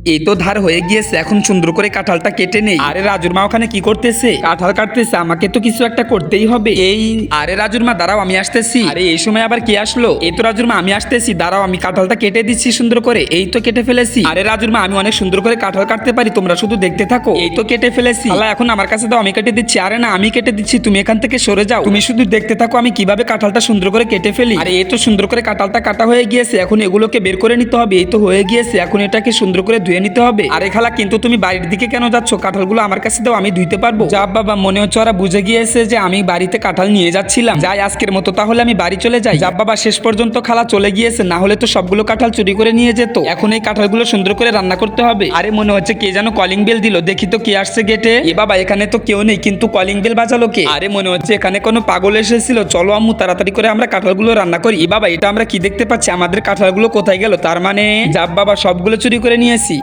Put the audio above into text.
এই তো ধার হয়ে গিয়েছে, এখন সুন্দর করে কাঁঠালটা কেটে নেই। আরে রাজুর মা ওখানে কি করতেছে? কাঁঠাল কাটতেছে, আমাকে তো কিছু একটা করতেই হবে। আরে রাজুর মা দাঁড়াও, আমি আসতেছি। আরে এই সময় আবার কি আসলো? এই তো রাজুর মা, আমি আসতেছি, দাঁড়াও, আমি কাঁঠালটা কেটে দিচ্ছি সুন্দর করে। এই তো কেটে ফেলেছি। আরে রাজুর মা, আমি অনেক সুন্দর করে কাঁঠাল কাটতে পারি, তোমরা শুধু দেখতে থাকো। এই তো কেটে ফেলেছি। আল্লাহ, এখন আমার কাছে দাও, আমি কেটে দিচ্ছি। আরে না, আমি কেটে দিচ্ছি, তুমি এখান থেকে সরে যাও। তুমি শুধু দেখতে থাকো আমি কিভাবে কাঁঠালটা সুন্দর করে কেটে ফেলি। আরে এই তো সুন্দর করে কাঁঠালটা কাটা হয়ে গিয়েছে, এখন এগুলোকে বের করে নিতে হবে। এই তো হয়ে গিয়েছে, এখন এটাকে সুন্দর করে ধুয়ে নিতে হবে। আরে খালা, কিন্তু তুমি বাড়ির দিকে কেন যাচ্ছ? কাঁঠালগুলো আমার কাছে দাও, আমি ধুইতে পারবো। যা বাবা, মনে হচ্ছে ওরা বুঝে গিয়েছে যে আমি বাড়িতে কাঁঠাল নিয়ে যাচ্ছিলাম। যাই, আজকের মতো তাহলে আমি বাড়ি চলে যাই। যা বাবা, শেষ পর্যন্ত খালা চলে গিয়েছে, না হলে তো সবগুলো কাঁঠাল চুরি করে নিয়ে যেত। এখন এই কাঁঠালগুলো সুন্দর করে রান্না করতে হবে। আরে মনে হচ্ছে কে যেন কলিং বেল দিল, দেখি তো কে আসছে গেটে। এ বাবা, এখানে তো কেউ নেই, কিন্তু কলিং বেল বাজালো কে? আরে মনে হচ্ছে এখানে কোনো পাগল এসেছিল। চলো আম্মু, তাড়াতাড়ি করে আমরা কাঁঠালগুলো রান্না করি। এ বাবা, এটা আমরা কি দেখতে পাচ্ছি? আমাদের কাঁঠালগুলো কোথায় গেল? তার মানে যা বাবা, সবগুলো চুরি করে নিয়েছি।